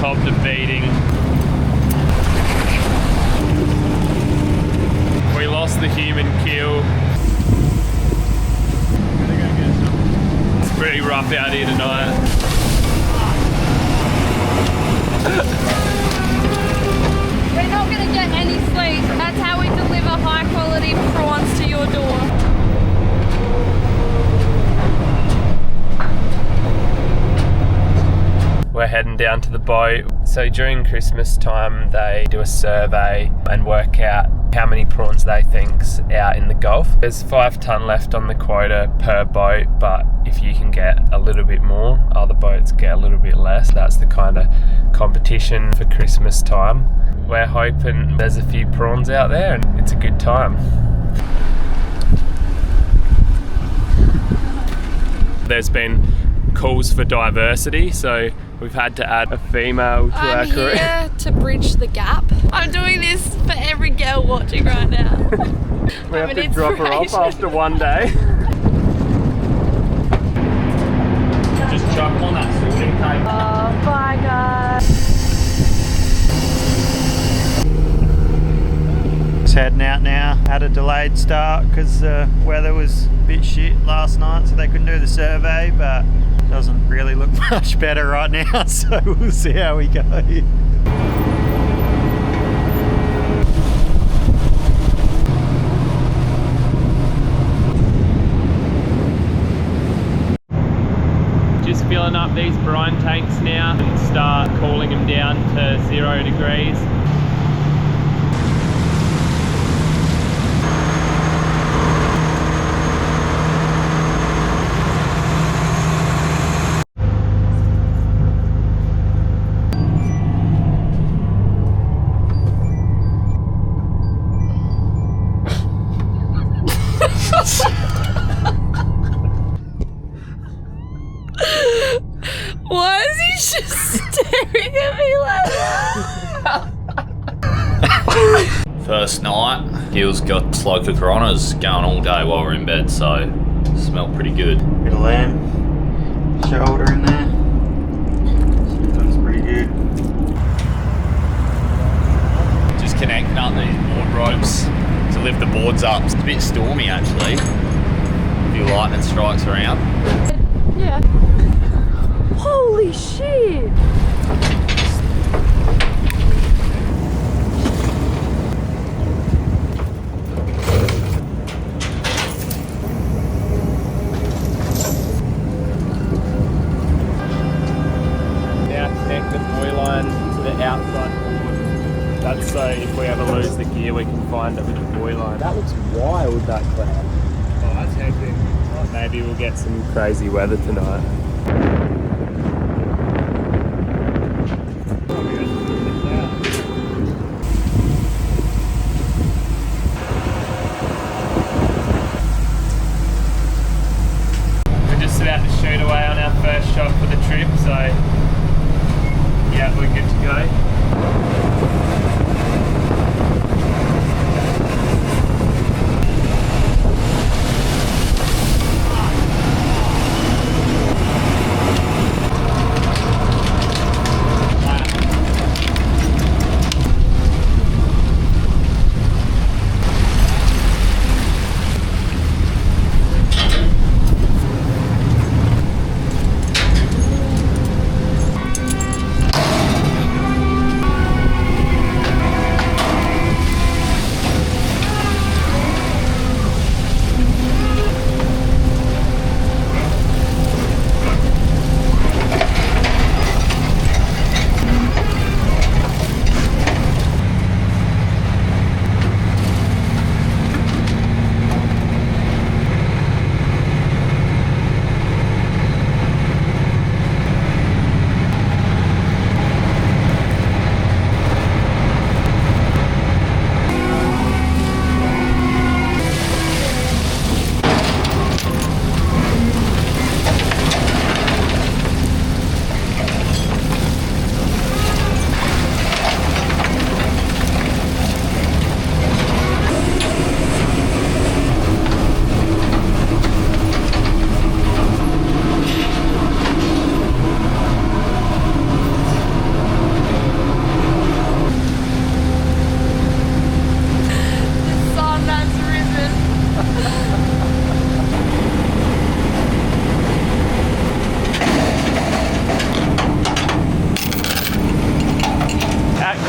copped a beating. We lost the human keel. It's pretty rough out here tonight. We're not going to get any sleep. That's how we deliver high quality prawns to your door. We're heading down to the boat. So during Christmas time they do a survey and work out how many prawns they think's out in the Gulf. There's 5 tonne left on the quota per boat, but if you can get a little bit more, other boats get a little bit less. That's the kind of competition for Christmas time. We're hoping there's a few prawns out there and it's a good time. There's been calls for diversity, so we've had to add a female to our crew. I'm here to bridge the gap. I'm doing this for every girl watching right now. We have to drop her off after one day. Just chuck on that sorting tape. Oh, bye guys. Just heading out now. Had a delayed start because the weather was a bit shit last night, so they couldn't do the survey, but doesn't really look much better right now, so we'll see how we go. Just filling up these brine tanks now and start cooling them down to 0 degrees. Why is he just staring at me like that? First night, Keel's got slow cooker on us going all day while we're in bed, so smelled pretty good. Bit of lamb shoulder in there. So that's pretty good. Just connecting up these board ropes to lift the boards up. It's a bit stormy actually. A few lightning strikes around. Yeah. Holy shit! Now connect the buoy line to the outside board. That's so if we ever lose the gear we can find it with the buoy line. That looks wild, that cloud. Oh, that's hectic. Maybe we'll get some crazy weather tonight. We're just about to shoot away on our first shot for the trip, so yeah, we're good to go.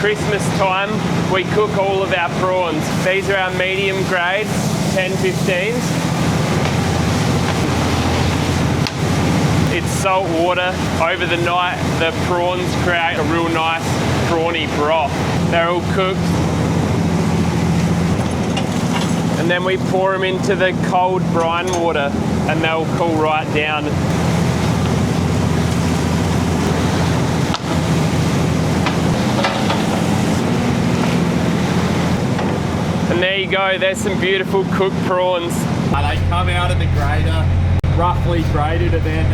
Christmas time, we cook all of our prawns. These are our medium grade 10-15s. It's salt water. Over the night, the prawns create a real nice prawny broth. They're all cooked. And then we pour them into the cold brine water and they'll cool right down. And there you go, there's some beautiful cooked prawns. And they come out of the grater, roughly graded, and then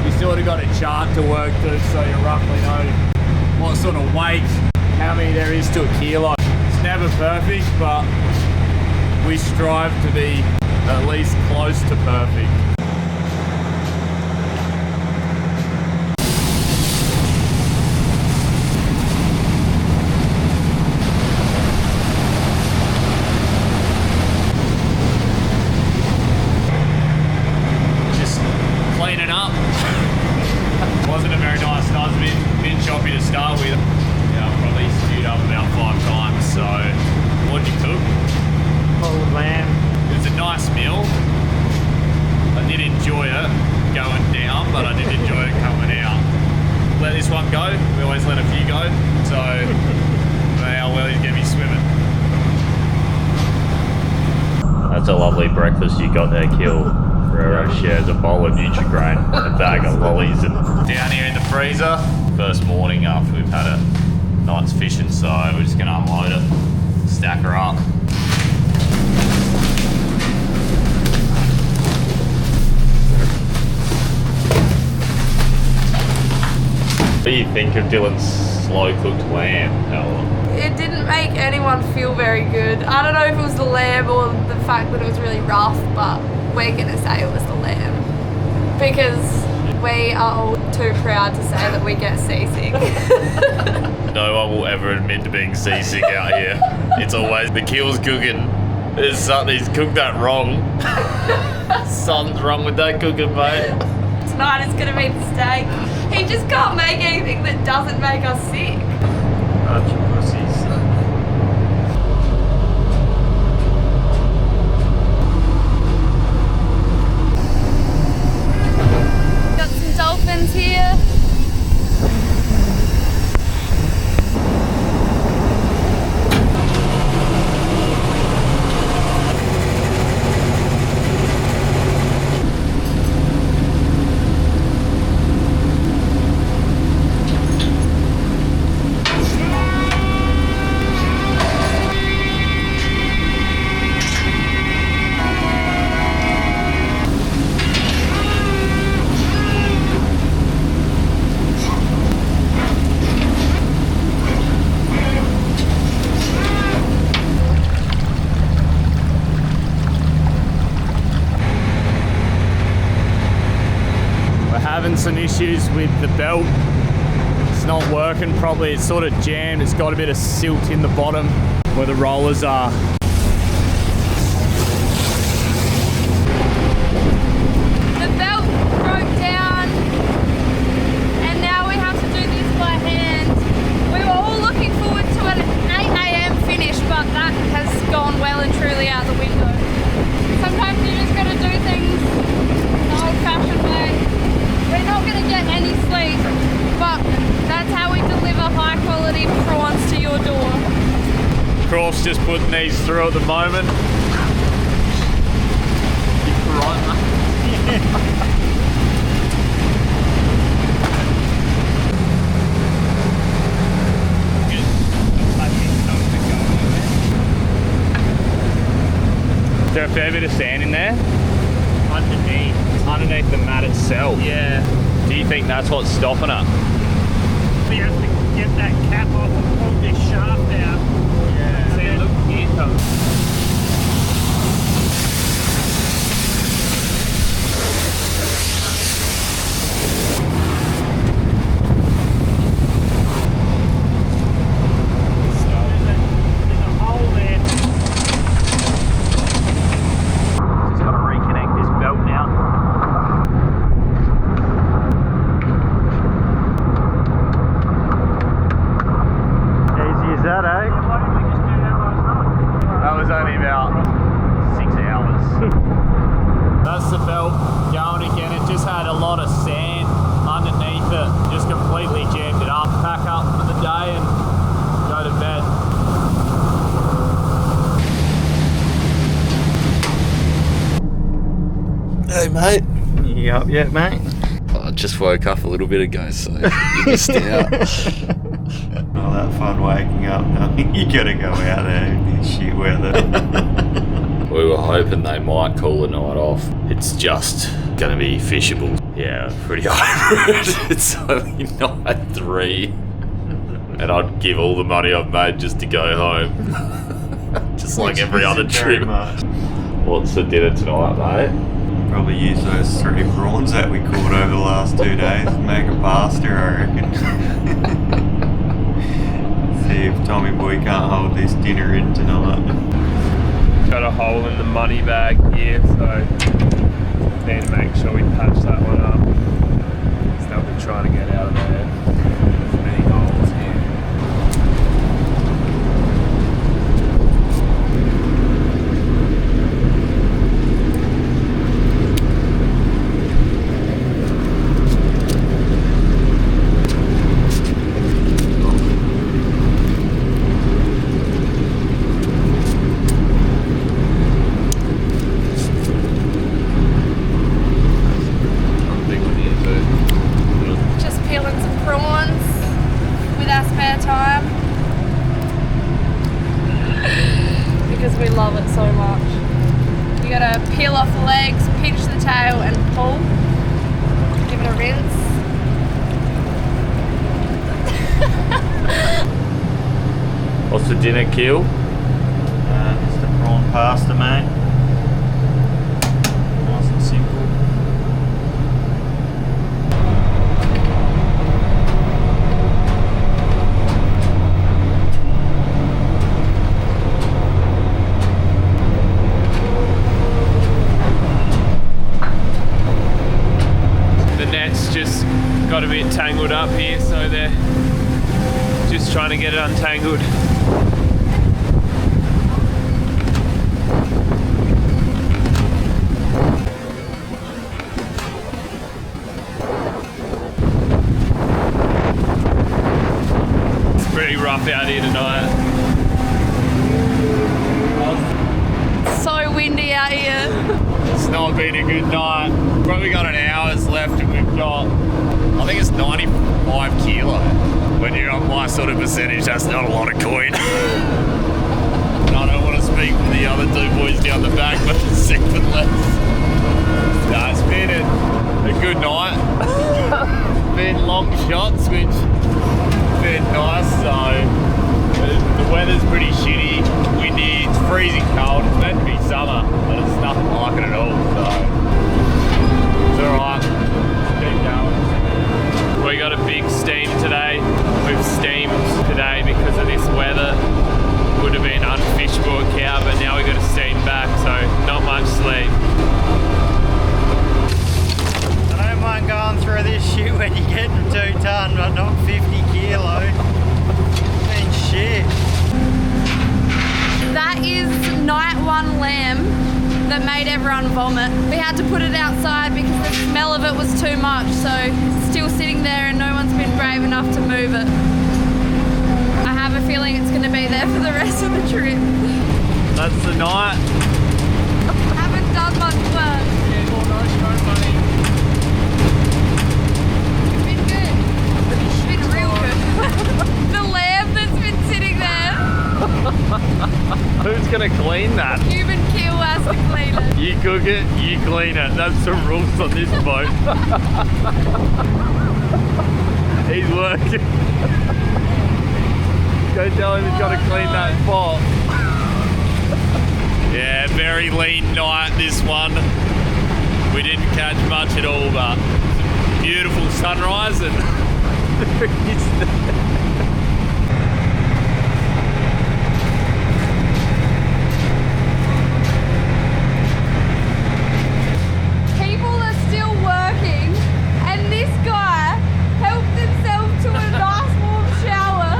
you sort of got a chart to work to, so you roughly know what sort of weight, how many there is to a kilo. It's never perfect, but we strive to be at least close to perfect. Just cleaning up. Wasn't a very nice night. It was a bit choppy to start with. Yeah, I probably stewed up about 5 times, so what did you cook? Cold lamb. It was a nice meal. I did enjoy it going down, but I did enjoy it coming out. Let this one go. We always let a few go. So I don't know how well he's going to be swimming. That's a lovely breakfast you got there, Keel. Ferrero shares a bowl of Nutri-Grain and a bag of lollies. And down here in the freezer, first morning after we've had a night's fishing, so we're just going to unload it, stack her up. What do you think of Dylan's slow cooked lamb, Ella? It didn't make anyone feel very good. I don't know if it was the lamb or the fact that it was really rough, but we're gonna say it was the lamb because we are all too proud to say that we get seasick. No one will ever admit to being seasick out here. It's always the Keel's cooking. There's something, he's cooked that wrong. Something's wrong with that cooking, mate. Tonight is gonna be the steak. He just can't make anything that doesn't make us sick. Bunch of pussies. Got some dolphins here. Having some issues with the belt. It's not working properly. It's sort of jammed. It's got a bit of silt in the bottom where the rollers are. The belt broke down and now we have to do this by hand. We were all looking forward to an 8 AM finish, but that has gone well and truly out the window. Sometimes you just gotta do things the old-fashioned way. We're not going to get any sleep, but that's how we deliver high quality prawns to your door. Croft's just putting these through at the moment. Right, Is there a fair bit of sand in there? Underneath the mat itself? Yeah. Do you think that's what's stopping it? We have to get that cap off and pull this shaft out. Yeah. See, look, here it comes. There's a hole there. Just got to reconnect this belt now. Easy mate? You up yet, mate? I just woke up a little bit ago, so you missed out. All that fun waking up knowing you gotta go out there in this shit weather. We were hoping they might call the night off. It's just going to be fishable. Yeah, pretty over it. It's only night 3. And I'd give all the money I've made just to go home. Just like every other trip. What's for dinner tonight, mate? Probably use those 3 prawns that we caught over the last 2 days and make a pasta, I reckon. See if Tommy boy can't hold this dinner in tonight. Got a hole in the money bag here, so need to make sure we patch that one up. So we're trying to get out of there. There's many holes here. Just peeling some prawns with our spare time because we love it so much. You gotta peel off the legs, pinch the tail and pull. Give it a rinse. What's for dinner, Keel? Just a prawn pasta, mate. Nice and simple. The net's just got a bit tangled up here, so they're just trying to get it untangled. It's pretty rough out here tonight. So windy out here. It's not been a good night. Probably got an hour's left and we've got, I think it's 95 kilo. When you're on my sort of percentage, that's not a lot of coin. And I don't want to speak for the other 2 boys down the back, but it's even less. No, it's been a good night. Been long shots, which has been nice. So the weather's pretty shitty, windy, it's freezing cold. It's meant to be summer, but it's nothing like it at all. So it's alright. Keep going. We got a big steam today. We've steamed today because of this weather. Would have been unfishable at Cow, but now we got to steam back, so not much sleep. I don't mind going through this shit when you're getting 2 ton, but not 50 kilo. Mean shit. That is night 1 lamb that made everyone vomit. We had to put it outside because the smell of it was too much, so it's still sitting there and no one's been brave enough to move it. I have a feeling it's going to be there for the rest of the trip. That's the night. Haven't done much work. Yeah, more nice, funny. It's been good. It's been real good. The lamb that's been sitting there. Who's gonna clean that? Human Keel has to clean it. You cook it, you clean it. That's the rules on this boat. He's working. Go tell him he's got to clean that pot. Yeah, very lean night this one. We didn't catch much at all, but beautiful sunrise and People are still working, and this guy helped himself to a nice warm shower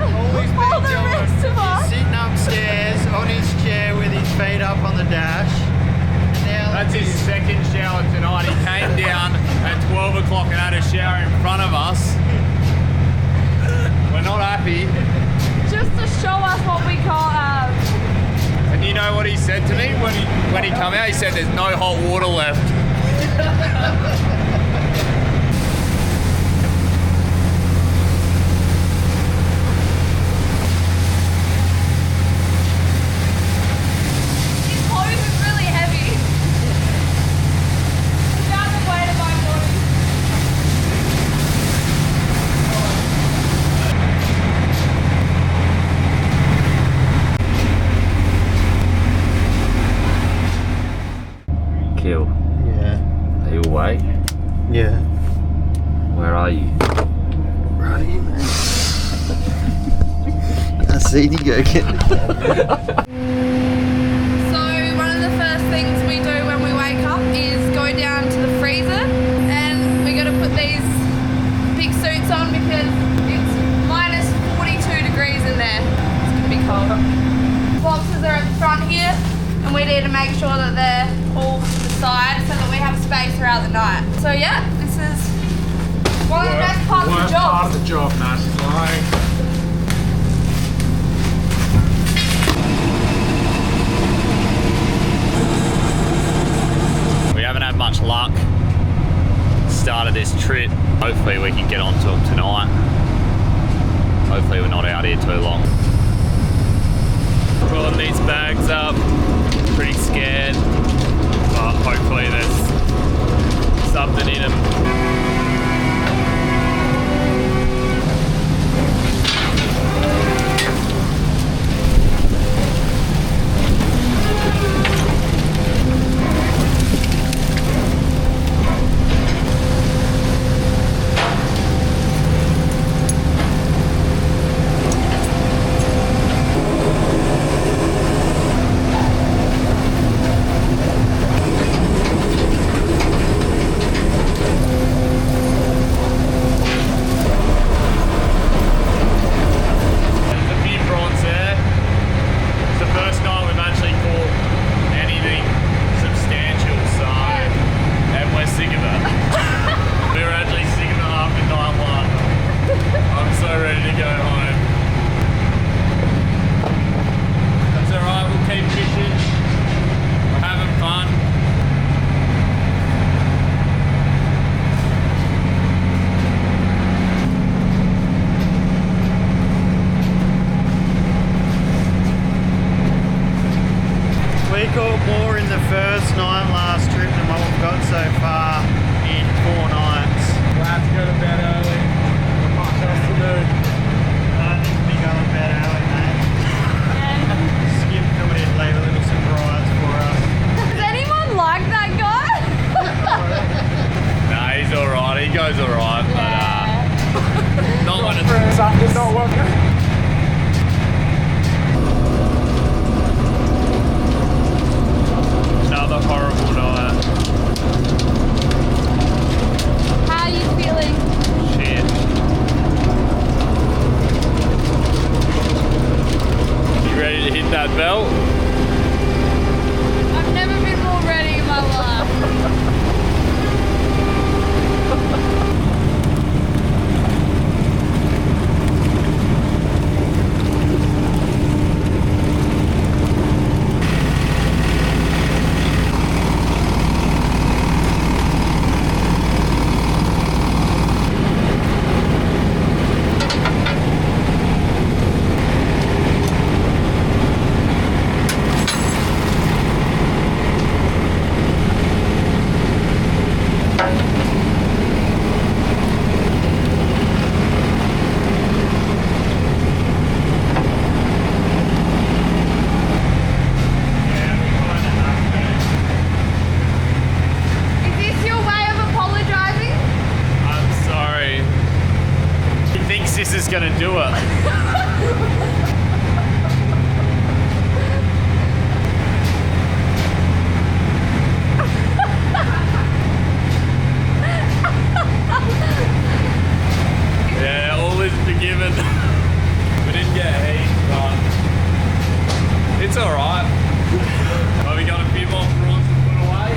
while the rest of us. He's sitting upstairs on his chair with his feet up on the dash. Now that's his second shower tonight. He came down at 12 o'clock and had a shower in front of us. We're not happy. Just to show us what we can't have. And you know what he said to me when he come out? He said there's no hot water left. This hose is really heavy. It's about the weight of my body. Keel, Yeah. are you awake? Yeah. Where are you? Right here, mate. I seen you go get it. So one of the first things we do when we wake up is go down to the freezer, and we got to put these big suits on because it's minus 42 degrees in there. It's gonna be cold. Boxes are at the front here, and we need to make sure that they're all to the side so that we have space throughout the night. So yeah, this is one of the best parts of the job. Part of the job, nah, she's lying. We haven't had much luck. Started this trip. Hopefully we can get onto them tonight. Hopefully we're not out here too long. Pulling these bags up, pretty scared, but hopefully there's something in them. We caught more in the first night last trip than what we've got so far in 4 nights. We'll have to go to bed early. Not much else to do. I think we go to bed early, mate. Skip thought he'd leave a little surprise for us. Does anyone like that guy? Nah, he's alright. He goes alright, but not when it's Something's not working. Another horrible night. How are you feeling? Shit. You ready to hit that belt? I've never been more ready in my life. this is gonna do it. Yeah, all is forgiven. We didn't get heat, but it's alright. Well, we got a few more prawns to put away.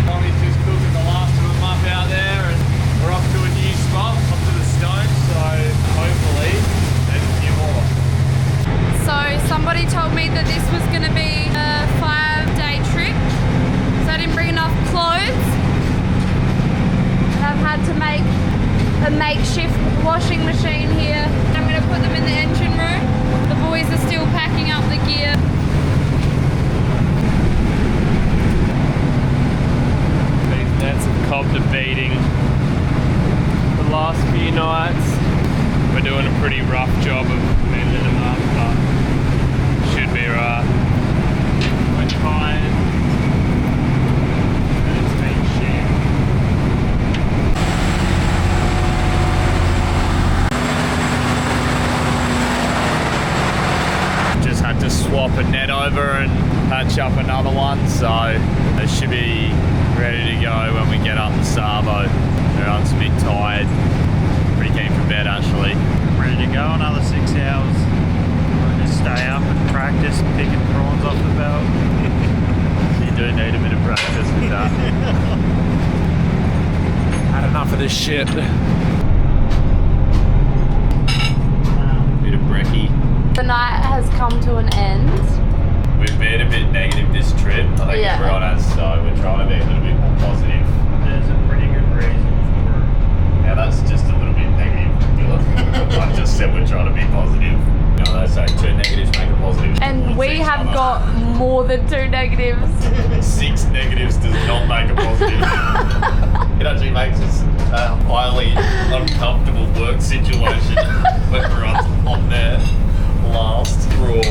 Tommy's just cooking the last of them up out there, and we're off to a new spot, up to the stone, so hopefully there's a few more. So somebody told me that this was going to be a 5-day trip, so I didn't bring enough clothes. We're doing a pretty rough job of moving them up, but should be right. We're tired. And it's been shit. Just had to swap a net over and patch up another one, so they should be ready to go when we get up the Savo. Everyone's a bit tired. Pretty keen for bed actually. Ready to go, another 6 hours. We'll just stay up and practice picking prawns off the belt. You do need a bit of practice with that. Had enough of this shit. Bit of brekkie. The night has come to an end. We've been a bit negative this trip. I think Yeah. everyone has, so we're trying to be a little bit more positive. There's a pretty good reason for it. Now that's just a little bit negative, Dylan. I just said we're trying to be positive. You know, they say 2 negatives make a positive. And we have got more than 2 negatives. 6 negatives does not make a positive. It actually makes us a highly uncomfortable work situation when we're on their last straw.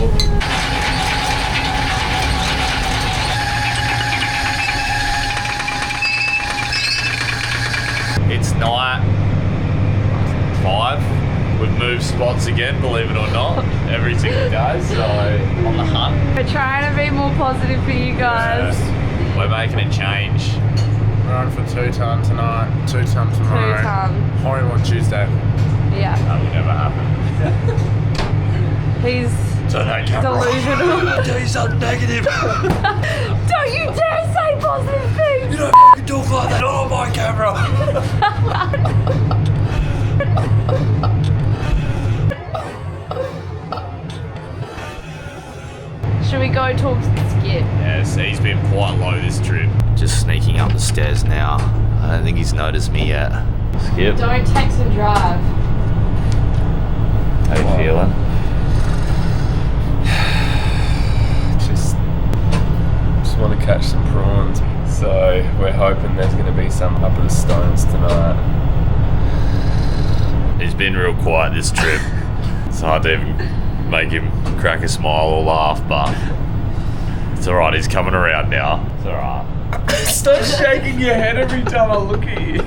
It's night 5. We've moved spots again, believe it or not, every single day, so on the hunt. We're trying to be more positive for you guys. We're making a change. We're on for 2 ton tonight, 2 ton 2 tomorrow. ton. Home on Tuesday. Yeah. That will never happen. He's So don't delusional. do something negative. Don't you dare say positive things! You don't f***ing talk like that on my camera. Should we go talk to the skip? Yes, he's been quite low this trip. Just sneaking up the stairs now. I don't think he's noticed me yet. Skip, Don't text and drive. how you feeling? Just want to catch some prawns. So we're hoping there's going to be some up at the stones tonight. He's been real quiet this trip. It's hard to even make him crack a smile or laugh, but it's alright, he's coming around now. It's alright. Stop shaking your head every time I look at you.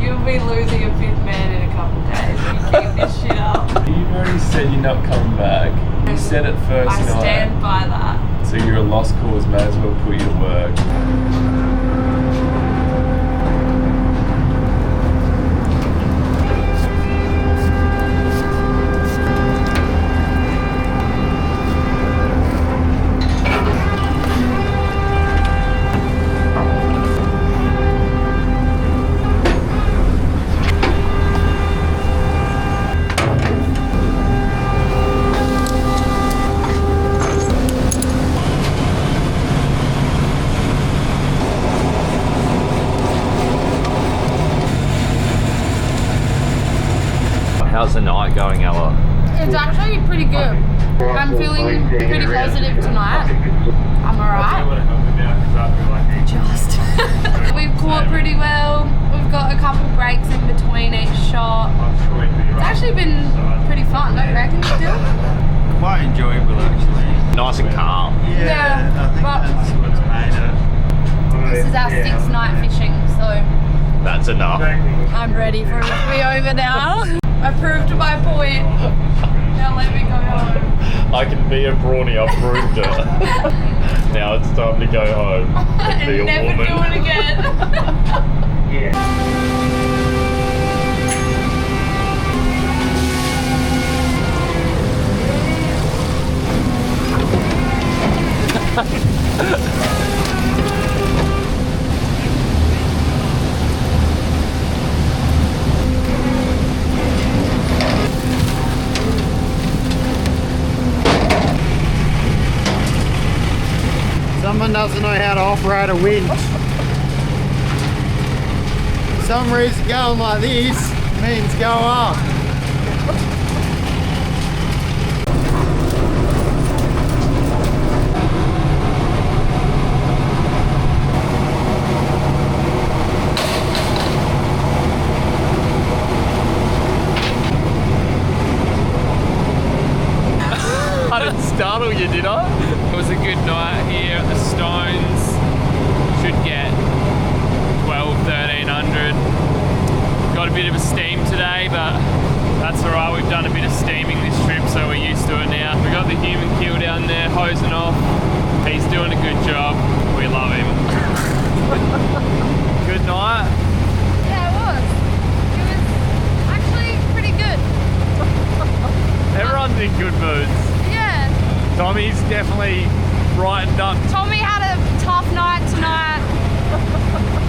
You'll be losing a 5th man in a couple of days if you keep this shit up. You've already said you're not coming back. You said it first I night. stand by that. So you're a lost cause, may as well put you to work. How's the night going, Ella? It's actually pretty good. I'm feeling pretty positive tonight. I'm alright. Just. We've caught pretty well. We've got a couple breaks in between each shot. It's actually been pretty fun, don't you reckon, still? Quite enjoyable actually. Nice and calm. Yeah, I think but- that's what's made it. This is our 6th night fishing, so That's enough. I'm ready for it to be over now. I proved my point. Now let me go home. I can be a brawny, I've proved it. Now it's time to go home and be a And never woman. do it again. Someone doesn't know how to operate a winch. For some reason going like this means go up. startle you, did I? It was a good night here at the Stones. Should get 1300. Got a bit of a steam today, but that's alright. We've done a bit of steaming this trip, so we're used to it now. We got the Human Keel down there hosing off. He's doing a good job. We love him. Good night. Yeah, it was. It was actually pretty good. Everyone's in good moods. Yeah. Tommy's definitely brightened up. Tommy had a tough night tonight.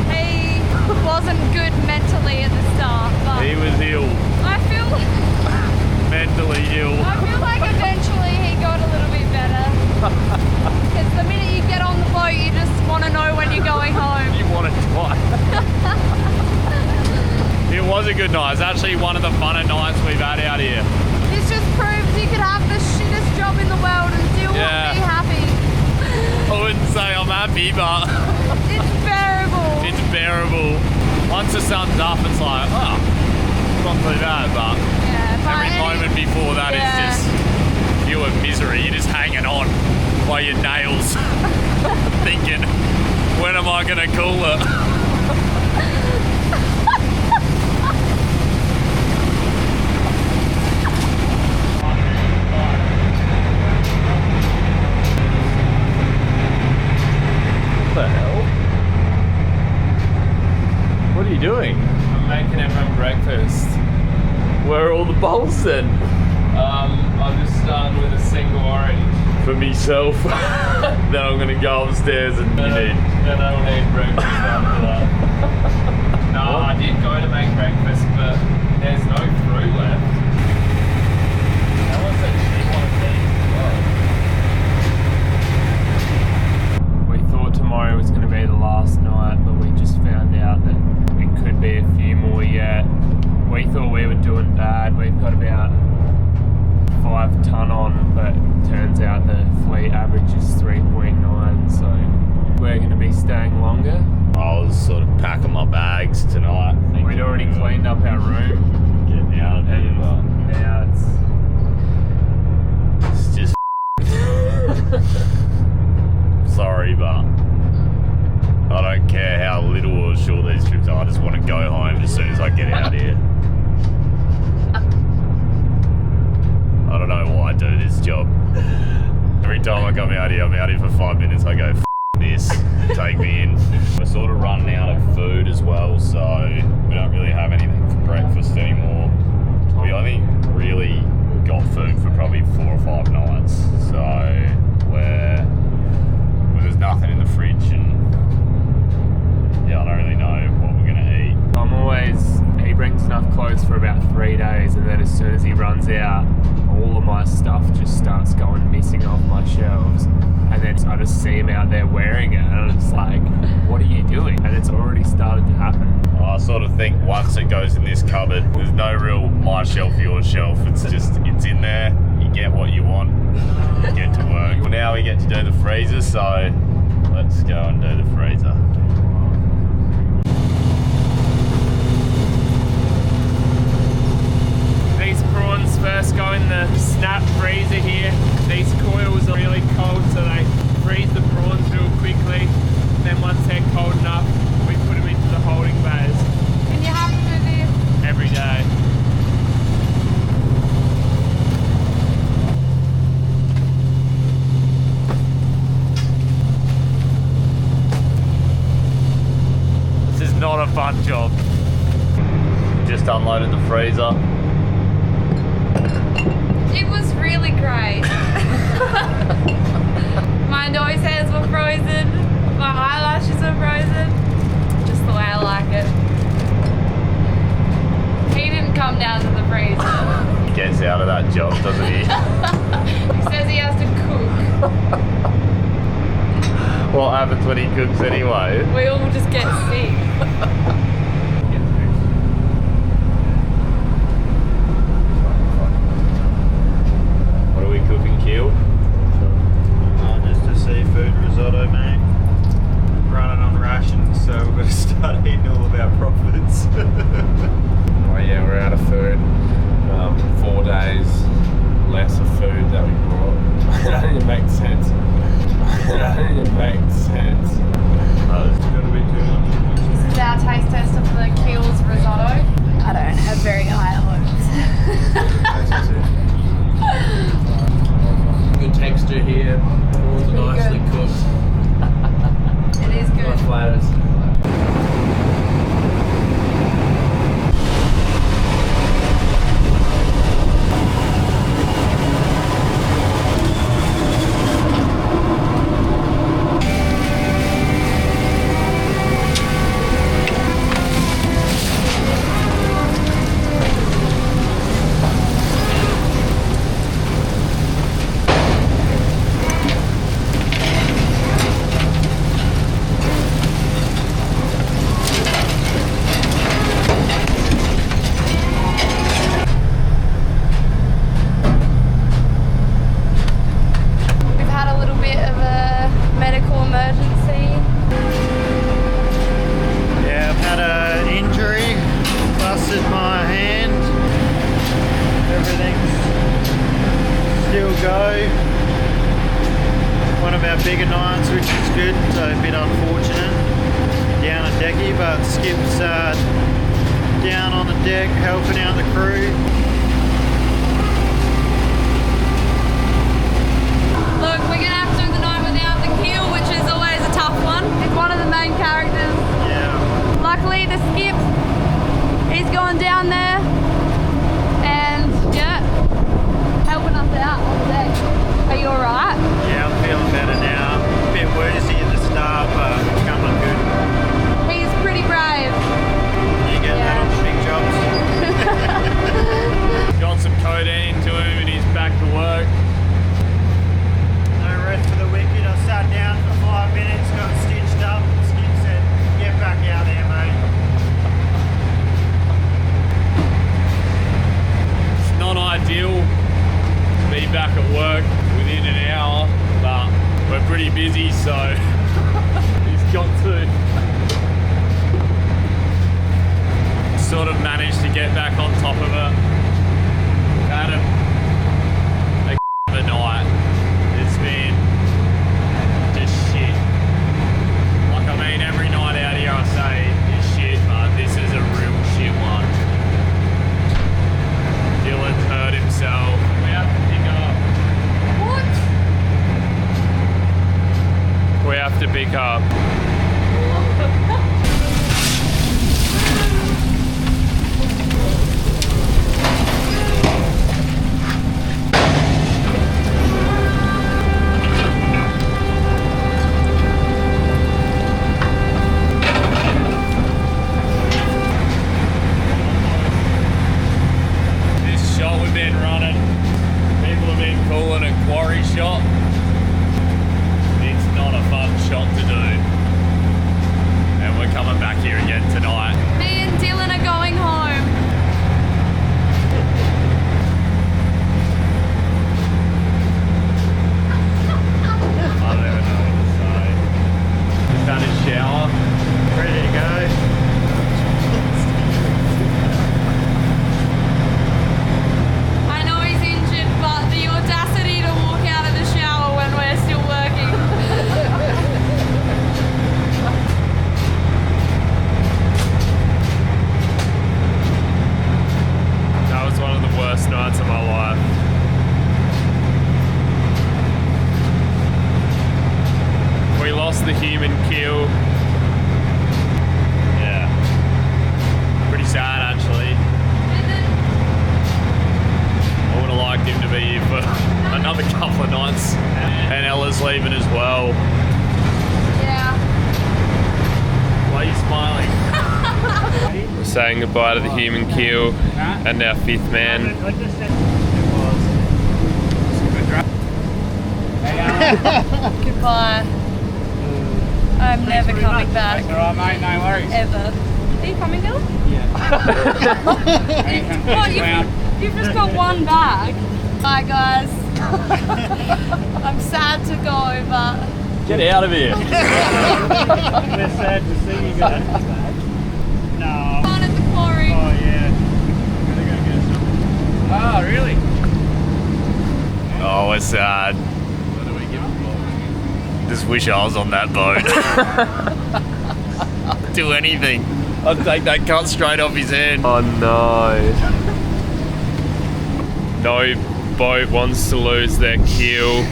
He wasn't good mentally at the start, but He was ill. I feel Mentally ill. like eventually he got a little bit better. Because the minute you get on the boat, you just want to know when you're going home. You want to die. It was a good night. It's actually one of the funner nights we've had out here. This just proves you could have the shittest job in the world and still Yeah. be happy. I wouldn't say I'm happy, but It's bearable. it's bearable. Once the sun's up, it's like, oh, it's not too bad, but Yeah, but every moment before that is Yeah. just pure misery. You're just hanging on by your nails, thinking, when am I going to cool it? What the hell? What are you doing? I'm making everyone breakfast. Where are all the bowls then? I'm just starting with a single orange. For myself. Then I'm going to go upstairs and Then I'll need breakfast after that. No, I did go to make breakfast, but there's no fruit left. That was actually one of these. We thought tomorrow was going to be the last night, but we just found out that it could be a few more yet. We thought we were doing bad. We've got about 5 ton on, but turns out the fleet average is 3.9, so we're going to be staying longer. I was sort of packing my bags tonight. We'd already cleaned up our room, Getting out of here, but now it's just sorry, but I don't care how little or short these trips are. I just want to go home as soon as I get out here. I don't know why I do this job. Every time I come out here, I'm out here for 5 minutes. I go, F this, take me in. We're sort of running out of food as well, so we don't really have anything for breakfast anymore. We only really got food for probably 4 or 5 nights, so there's nothing in the fridge, and yeah, I don't really know what we're gonna eat. he brings enough clothes for about 3 days, and then as soon as he runs out, all of my stuff just starts going missing off my shelves, and then I just see him out there wearing it, and I'm just like, what are you doing? And it's already started to happen. I sort of think once it goes in this cupboard, there's no real my shelf, your shelf. It's just, it's in there, you get what you want, you get to work. Well, now we get to do the freezer, so let's go and do the freezer. These prawns first go in the snap freezer here. These coils are really cold, so they freeze the prawns real quickly. Then once they're cold enough, we put them into the holding bays. And you have to do this. Every day. This is not a fun job. Just unloaded the freezer. It was really great. My nose hairs were frozen. My eyelashes were frozen. Just the way I like it. He didn't come down to the freezer. He gets out of that job, doesn't he? He says he has to cook. What happens when he cooks anyway? We all just get sick. What are we cooking, Keel? Just a seafood risotto, mate. Running on rations, so we've got to start eating all of our profits. Oh yeah, we're out of food. 4 days less of food that we brought. go. One of our bigger nights, which is good, so a bit unfortunate down at decky, but Skip's down on the deck helping out the crew. Look, we're gonna have to do the night without the keel, which is always a tough one. It's one of the main characters. Yeah. Luckily, the skip, he's gone down there and yeah, helping us out on the deck. Are you alright? Yeah, I'm feeling better now. A bit woozy at the start, but coming good. He's pretty brave. You get that on the big jobs. Got some codeine to him and he's back to work. No rest for the wicked. I sat down for 5 minutes, got stitched up. Skip said, get back out there, mate. It's not ideal to be back at work within an hour, but we're pretty busy, so he's got to sort of manage to get back on top of it. Had a night. It's been just shit. Like, I mean, every night out here I say it's shit, but this is a real shit one. Dylan's hurt himself. We have to pick up. What? We have to pick up. This shot we've been running, people have been calling it quarry shot. It's not a fun shot to do. And we're coming back here again tonight. Me and Dylan are going home. I don't even know what to say. Just had a shower. Ready to go. I know he's injured, but the audacity to walk out of the shower when we're still working. That was one of the worst nights of my life. We lost the Human Keel. Yeah. Pretty sad actually. I would have liked him to be here for another couple of nights. And Ella's leaving as well. Yeah. Why are you smiling? We're saying goodbye to the Human Keel and our fifth man. Goodbye. I'm never coming back. Alright, mate, no worries. Ever. Are you coming, Dylan? Yeah. What, you've just got one bag. Bye, guys. I'm sad to go, but Get out of here. We're sad to see you guys. No. fun at the quarry. Oh yeah. Gotta go get some. Oh, really? Oh, we're sad. What do we give them for? Just wish I was on that boat. Do anything. I'd take that cut straight off his head. Oh no. No boat wants to lose their keel,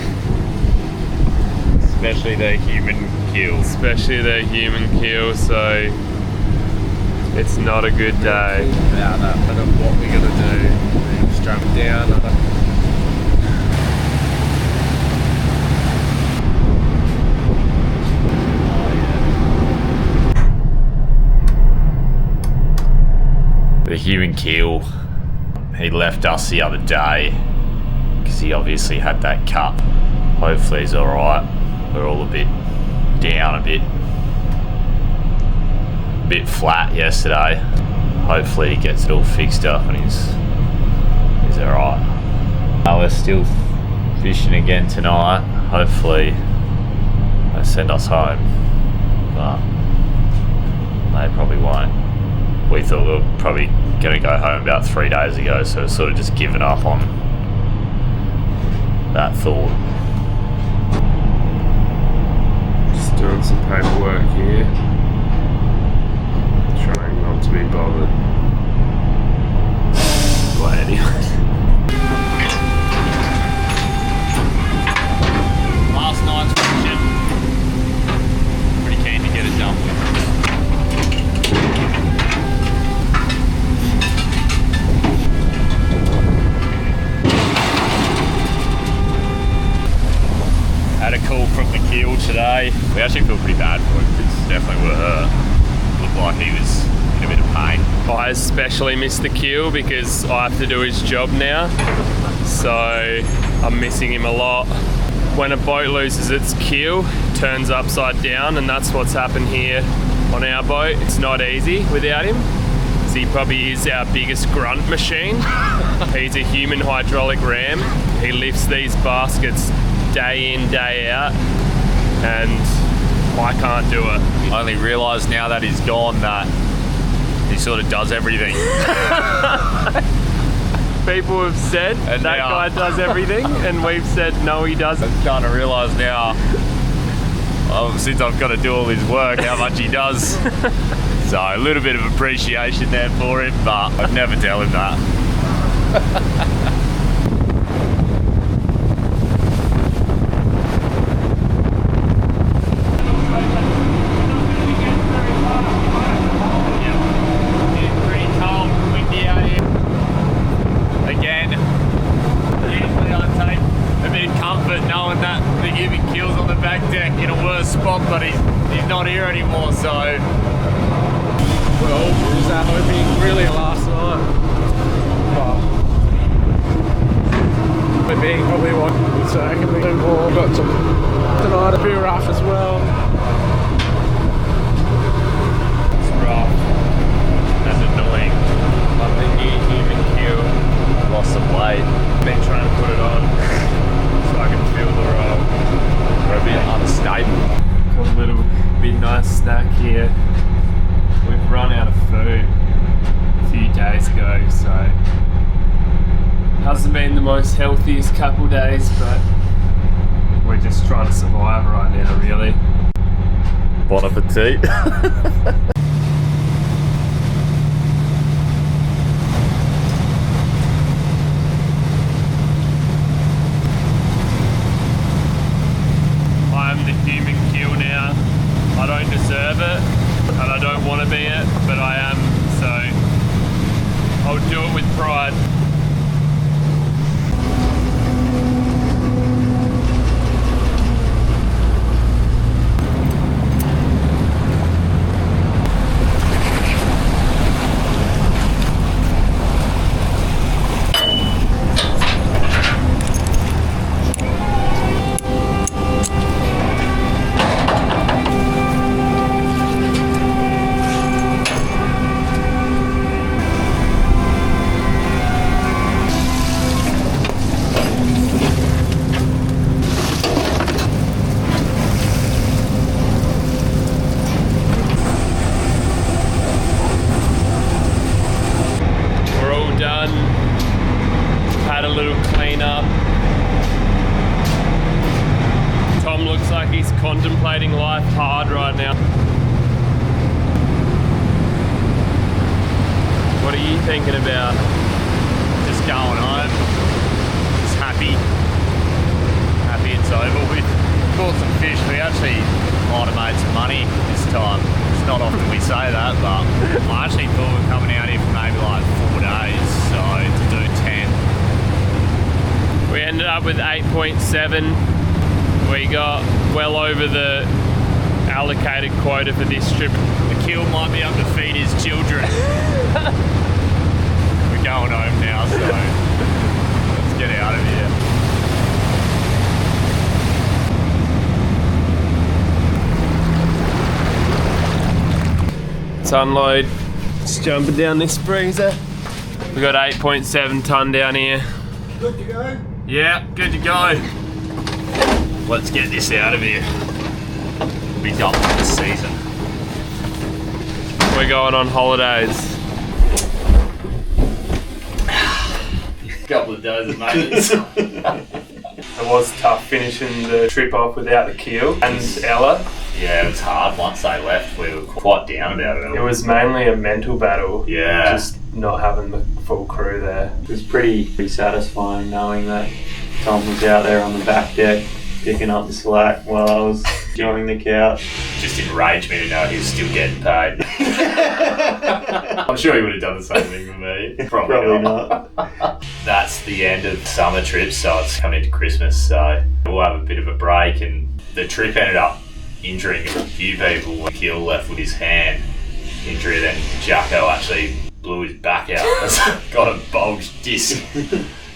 Especially the Human Keel. especially their Human Keel, so it's not a good day. About that, but what we're going to do. Strap down. The Human Keel, he left us the other day because he obviously had that cut. Hopefully he's alright. We're all a bit down, a bit flat yesterday. Hopefully he gets it all fixed up and he's alright. We're still fishing again tonight. Hopefully they send us home, but they probably won't. We thought we were probably going to go home about 3 days ago, so we've sort of just given up on that thought. Just doing some paperwork here. Trying not to be bothered. By anyone. Last night's function. Pretty keen to get it done. Had a call from the keel today. We actually feel pretty bad for him because definitely were hurt. Looked like he was in a bit of pain. I especially miss the keel because I have to do his job now. So I'm missing him a lot. When a boat loses its keel, it turns upside down, and that's what's happened here on our boat. It's not easy without him. He probably is our biggest grunt machine. He's a human hydraulic ram. He lifts these baskets day in, day out, and I can't do it. I only realised now that he's gone that he sort of does everything. People have said And that now- guy does everything, and we've said no, he doesn't. I'm starting to realise now, since I've got to do all his work, how much he does. So a little bit of appreciation there for him, but I'd never tell him that. Again, usually I take a bit of comfort knowing that the Human Keel's on the back deck in a worse spot, but he's not here anymore, so... Well, was that hoping really last night? But being probably what we say, can we do more? Got some tonight, a bit rough as well. It's rough. That's annoying. I'm the new Human Keel. Lost some weight. Been trying to put it on so I can feel the roll. We're a bit unstable. Got a little midnight snack here. We've run out of food a few days ago, so hasn't been the most healthiest couple days, but we're just trying to survive right now, really. Bon appetit. I'm the Human Keel now. I don't deserve it, and I don't want to be it, but I am, so I'll do it with pride. Had a little clean up. Tom looks like he's contemplating life hard right now. What are you thinking about? Just going home. Just happy it's over with. Caught some fish. We actually might have made some money this time. It's not often we say that, but I actually thought we were coming out here for maybe like 4 days, so to do 10. We ended up with 8.7. We got well over the allocated quota for this trip. The keel might be able to feed his children. We're going home now, so let's get out of here. Let's unload. Just jumping down this breezer. We got 8.7 tonne down here. Good to go? Yeah, good to go. Let's get this out of here. We'll be done for the season. We're going on holidays. Couple of days of maintenance. It was tough finishing the trip off without the keel and Ella. Yeah, it was hard. Once they left, we were quite down about it. It was mainly a mental battle. Yeah. Just not having the full crew there. It was pretty satisfying knowing that Tom was out there on the back deck picking up the slack while I was enjoying the couch. Just enraged me to know he was still getting paid. I'm sure he would have done the same thing with me. Probably not. That's the end of summer trips, so it's coming into Christmas, so we'll have a bit of a break. And the trip ended up injuring a few people when Keel left with his hand injury. Then Jacko actually blew his back out. Got a bulged disc.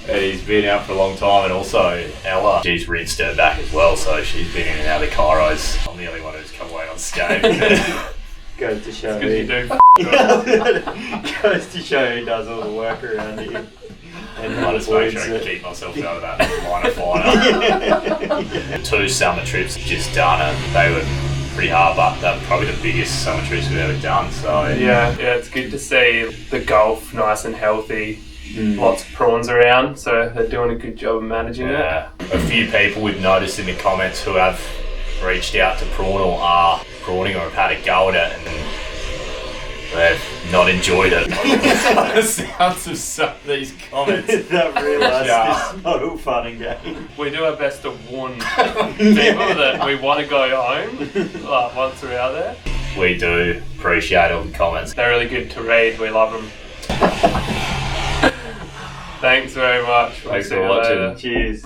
And he's been out for a long time, and also Ella, she's rinsed her back as well, so she's been in and out of the Kairos. I'm the only one who's come away unscathed. Goes to show Because you do goes to show who does all the work around here. And I just make sure I can keep myself out of that line of fire. 2 summer trips just done, and they were pretty hard, but they're probably the biggest summer trips we've ever done. So yeah, it's good to see the Gulf nice and healthy. Lots of prawns around, so they're doing a good job of managing it. A few people we've noticed in the comments who have reached out to prawn or are prawning or have had a go at it, and they've not enjoyed it. The sounds of some of these comments. That realised it's not all fun and games. We do our best to warn people that we want to go home once we're out there. We do appreciate all the comments. They're really good to read, we love them. Thanks very much. Thanks for watching. Cheers.